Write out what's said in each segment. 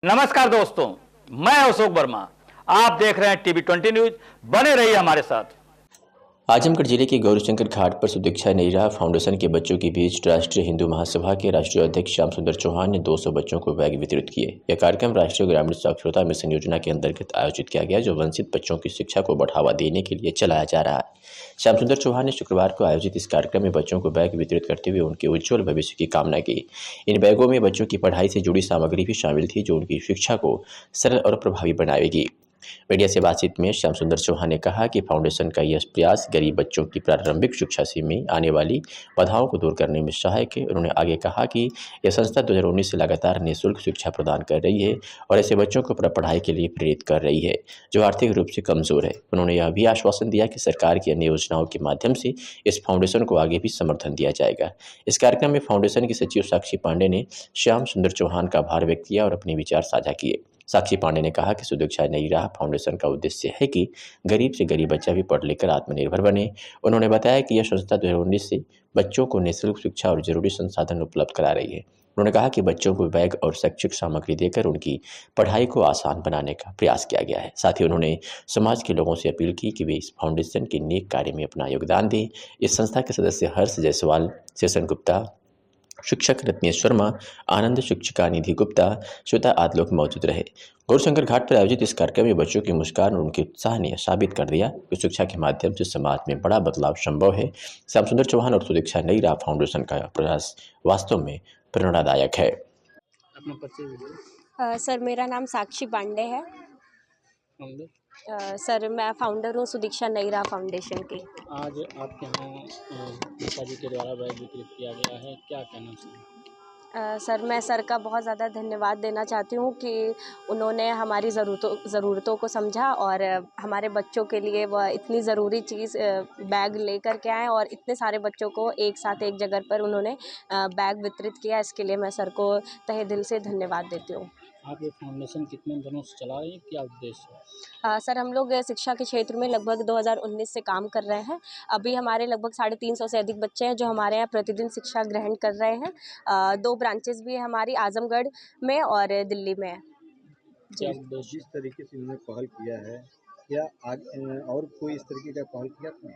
नमस्कार दोस्तों, मैं अशोक वर्मा। आप देख रहे हैं टीवी 20 न्यूज। बने रहिए हमारे साथ। आजमगढ़ जिले के गौरीशंकर घाट पर सुदीक्षा नैयरा फाउंडेशन के बच्चों के बीच राष्ट्रीय हिंदू महासभा के राष्ट्रीय अध्यक्ष श्याम सुंदर चौहान ने 200 बच्चों को बैग वितरित किए। यह कार्यक्रम राष्ट्रीय ग्रामीण साक्षरता मिशन योजना के अंतर्गत आयोजित किया गया, जो वंचित बच्चों की शिक्षा को बढ़ावा देने के लिए चलाया जा रहा है। श्याम सुंदर चौहान ने शुक्रवार को आयोजित इस कार्यक्रम में बच्चों को बैग वितरित करते हुए उनके उज्ज्वल भविष्य की कामना की। इन बैगों में बच्चों की पढ़ाई से जुड़ी सामग्री भी शामिल थी, जो उनकी शिक्षा को सरल और प्रभावी बनाएगी। मीडिया से बातचीत में श्याम सुंदर चौहान ने कहा कि फाउंडेशन का यह प्रयास गरीब बच्चों की प्रारंभिक शिक्षा से में आने वाली बाधाओं को दूर करने में सहायक है। उन्होंने आगे कहा कि यह संस्था 2019 से लगातार निःशुल्क शिक्षा प्रदान कर रही है और ऐसे बच्चों को पढ़ाई के लिए प्रेरित कर रही है जो आर्थिक रूप से कमजोर है। उन्होंने यह भी आश्वासन दिया कि सरकार की अन्य योजनाओं के माध्यम से इस फाउंडेशन को आगे भी समर्थन दिया जाएगा। इस कार्यक्रम में फाउंडेशन की सचिव साक्षी पांडे ने श्याम सुंदर चौहान का आभार व्यक्त किया और अपने विचार साझा किए। साक्षी पांडे ने कहा कि सुदीक्षा नैयरा फाउंडेशन का उद्देश्य है कि गरीब से गरीब बच्चा भी पढ़ लिखकर आत्मनिर्भर बने। उन्होंने बताया कि यह संस्था 2019 से बच्चों को निःशुल्क शिक्षा और जरूरी संसाधन उपलब्ध करा रही है। उन्होंने कहा कि बच्चों को बैग और शैक्षिक सामग्री देकर उनकी पढ़ाई को आसान बनाने का प्रयास किया गया है। साथ ही उन्होंने समाज के लोगों से अपील की कि वे इस फाउंडेशन के नेक कार्य में अपना योगदान दें। इस संस्था के सदस्य हर्ष जायसवाल, शेषन गुप्ता, शिक्षक रत्नेश शर्मा, आनंद शिक्षिका निधि गुप्ता, श्वेता आदि लोग मौजूद रहे। गौरीशंकर घाट पर आयोजित इस कार्यक्रम में बच्चों की मुस्कान और उनके उत्साह ने साबित कर दिया कि शिक्षा के माध्यम से समाज में बड़ा बदलाव संभव है। श्याम सुंदर चौहान और सुदीक्षा नैयरा फाउंडेशन का प्रयास वास्तव में प्रेरणादायक है। अपना परिचय दीजिए। सर, मेरा नाम साक्षी पांडे है। सर, मैं फाउंडर हूँ सुदीक्षा नैयरा फाउंडेशन की। आज आपके यहाँ पिताजी के द्वारा बैग वितरित किया गया है, क्या कहना चाहिए? सर, मैं सर का बहुत ज़्यादा धन्यवाद देना चाहती हूँ कि उन्होंने हमारी ज़रूरतों को समझा और हमारे बच्चों के लिए वह इतनी ज़रूरी चीज़ बैग लेकर के आए और इतने सारे बच्चों को एक साथ एक जगह पर उन्होंने बैग वितरित किया। इसके लिए मैं सर को तहे दिल से धन्यवाद देती हूँ। आप ये फाउंडेशन कितने दिनों से चला रहे हैं, क्या उद्देश्य है? सर, हम लोग शिक्षा के क्षेत्र में लगभग 2019 से काम कर रहे हैं। अभी हमारे लगभग 350 से अधिक बच्चे हैं जो हमारे यहाँ प्रतिदिन शिक्षा ग्रहण कर रहे हैं। 2 ब्रांचेस भी है हमारी, आजमगढ़ में और दिल्ली में। क्या उद्देश्य? जिस तरीके से इन्होंने पहल किया है, क्या आज और कोई इस तरीके का पहल किया था?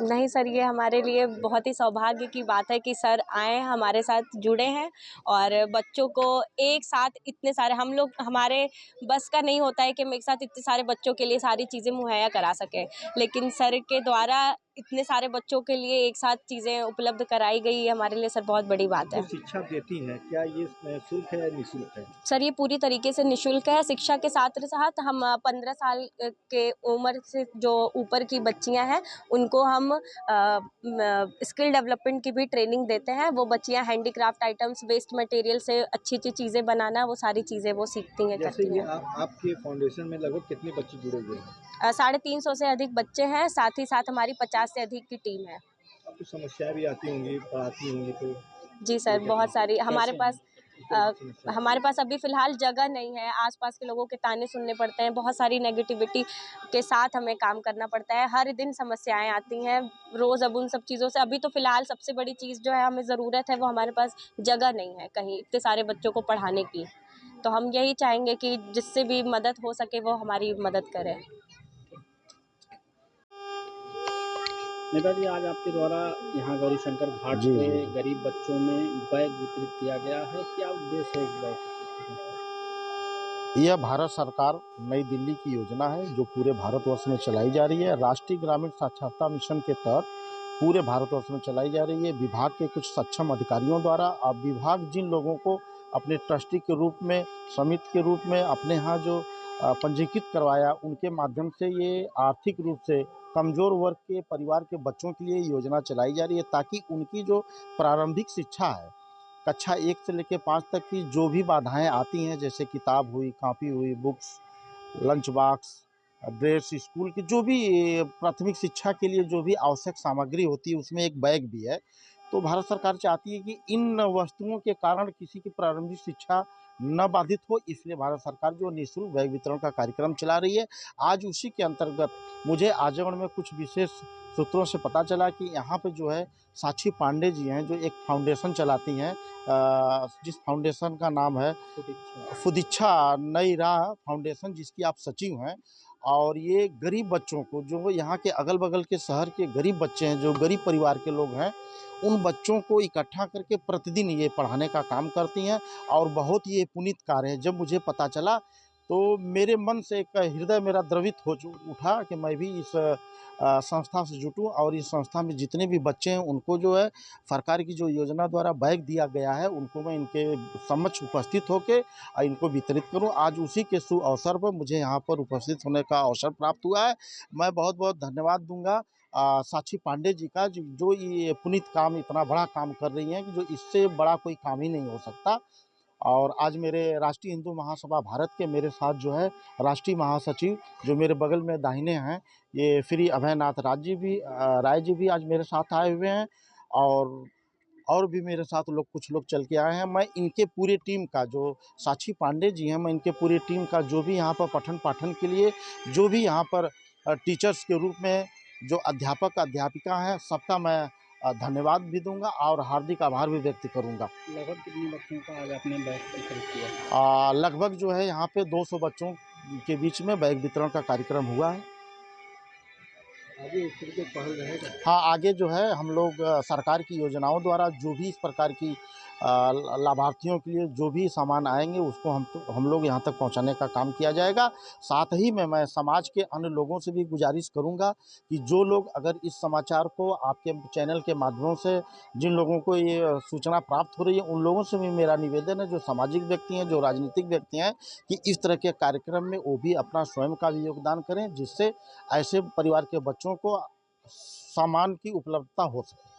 नहीं सर, ये हमारे लिए बहुत ही सौभाग्य की बात है कि सर आए, हमारे साथ जुड़े हैं और बच्चों को एक साथ इतने सारे, हम लोग, हमारे बस का नहीं होता है कि हम एक साथ इतने सारे बच्चों के लिए सारी चीज़ें मुहैया करा सकें, लेकिन सर के द्वारा इतने सारे बच्चों के लिए एक साथ चीज़ें उपलब्ध कराई गई, ये हमारे लिए सर बहुत बड़ी बात है। जो शिक्षा देती हैं, क्या ये शुल्क है या निःशुल्क है? सर, ये पूरी तरीके से निःशुल्क है। शिक्षा के साथ साथ हम 15 साल के उम्र से जो ऊपर की बच्चियां हैं उनको हम स्किल डेवलपमेंट की भी ट्रेनिंग देते हैं। वो बच्चियां हैंडीक्राफ्ट आइटम्स, वेस्ट मटेरियल से अच्छी अच्छी चीज़ें बनाना, वो सारी चीज़ें वो सीखती हैं, जैसे करती ये हैं। आपके फाउंडेशन में लगभग कितने बच्चे जुड़े हुए हैं? 350 से अधिक बच्चे हैं, साथ ही साथ हमारी 50 से अधिक की टीम है। आपको समस्याएं भी आती होंगी, पढ़ाती होंगी तो जी सर, बहुत सारी हमारे पास समस्या हमारे पास अभी फ़िलहाल जगह नहीं है। आसपास के लोगों के ताने सुनने पड़ते हैं, बहुत सारी नेगेटिविटी के साथ हमें काम करना पड़ता है। हर दिन समस्याएं आती हैं रोज़। अब उन सब चीज़ों से अभी तो फ़िलहाल सबसे बड़ी चीज़ जो है हमें ज़रूरत है, वो हमारे पास जगह नहीं है कहीं इतने सारे बच्चों को पढ़ाने की। तो हम यही चाहेंगे कि जिससे भी मदद हो सके वो हमारी मदद करे। नेताजी, आज आपके द्वारा यहाँ गौरीशंकर घाट जी, पे जी, जी। गरीब बच्चों में बैग वितरित किया गया है, क्या उद्देश्य है इस बैग का? यह भारत सरकार नई दिल्ली की योजना है जो पूरे भारतवर्ष में चलाई जा रही है। राष्ट्रीय ग्रामीण साक्षरता मिशन के तहत पूरे भारतवर्ष में चलाई जा रही है। विभाग के कुछ सक्षम अधिकारियों द्वारा अब विभाग जिन लोगों को अपने ट्रस्टी के रूप में, समिति के रूप में अपने यहाँ जो पंजीकृत करवाया, उनके माध्यम से ये आर्थिक रूप से कमज़ोर वर्ग के परिवार के बच्चों के लिए योजना चलाई जा रही है, ताकि उनकी जो प्रारंभिक शिक्षा है, कक्षा 1 से लेकर 5 तक की जो भी बाधाएँ आती हैं, जैसे किताब हुई, कॉपी हुई, books, lunch box, dress, school की जो भी प्राथमिक शिक्षा के लिए जो भी आवश्यक सामग्री होती है, उसमें एक बैग भी है। तो भारत सरकार चाहती है कि इन वस्तुओं के कारण किसी की प्रारंभिक शिक्षा न बाधित हो, इसलिए भारत सरकार जो निःशुल्क बैग वितरण का कार्यक्रम चला रही है। आज उसी के अंतर्गत मुझे आजमगढ़ में कुछ विशेष सूत्रों से पता चला कि यहाँ पे जो है साक्षी पांडे जी हैं, जो एक फाउंडेशन चलाती हैं, जिस फाउंडेशन का नाम है फुदिच्छा नई राह फाउंडेशन, जिसकी आप सचिव हैं। और ये गरीब बच्चों को, जो यहाँ के अगल बगल के शहर के गरीब बच्चे हैं, जो गरीब परिवार के लोग हैं, उन बच्चों को इकट्ठा करके प्रतिदिन ये पढ़ाने का काम करती हैं। और बहुत ही ये पुनीत कार्य है। जब मुझे पता चला तो मेरे मन से एक हृदय मेरा द्रवित हो उठा कि मैं भी इस संस्था से जुटूं और इस संस्था में जितने भी बच्चे हैं उनको जो है सरकार की जो योजना द्वारा बैग दिया गया है, उनको मैं इनके समक्ष उपस्थित होकर इनको वितरित करूं। आज उसी के शुभ अवसर पर मुझे यहाँ पर उपस्थित होने का अवसर प्राप्त हुआ है। मैं बहुत बहुत धन्यवाद दूंगा साक्षी पांडे जी का, जो ये पुनीत काम, इतना बड़ा काम कर रही हैं कि जो इससे बड़ा कोई काम ही नहीं हो सकता। और आज मेरे राष्ट्रीय हिंदू महासभा भारत के मेरे साथ जो है राष्ट्रीय महासचिव, जो मेरे बगल में दाहिने हैं, ये श्री अभयनाथ राय जी भी आज मेरे साथ आए हुए हैं। और भी मेरे साथ कुछ लोग चल के आए हैं। मैं इनके पूरे टीम का, जो साक्षी पांडे जी हैं, मैं इनके पूरी टीम का, जो भी यहाँ पर पठन पाठन के लिए, जो भी यहाँ पर टीचर्स के रूप में जो अध्यापक अध्यापिका हैं, सबका मैं धन्यवाद भी दूंगा और हार्दिक आभार भी व्यक्त करूंगा। लगभग कितने बच्चों का आज आपने बैग वितरित किया? लगभग जो है यहाँ पे 200 बच्चों के बीच में बैग वितरण का कार्यक्रम हुआ है। आगे इस तरह के पहल रहेगा? हाँ, आगे जो है हम लोग सरकार की योजनाओं द्वारा जो भी इस प्रकार की लाभार्थियों के लिए जो भी सामान आएंगे, उसको हम लोग यहाँ तक पहुँचाने का काम किया जाएगा। साथ ही में मैं समाज के अन्य लोगों से भी गुजारिश करूँगा कि जो लोग अगर इस समाचार को आपके चैनल के माध्यमों से, जिन लोगों को ये सूचना प्राप्त हो रही है, उन लोगों से भी मेरा निवेदन है, जो सामाजिक व्यक्ति हैं, जो राजनीतिक व्यक्ति हैं, कि इस तरह के कार्यक्रम में वो भी अपना स्वयं का भी योगदान करें, जिससे ऐसे परिवार के बच्चों को सामान की उपलब्धता हो सके।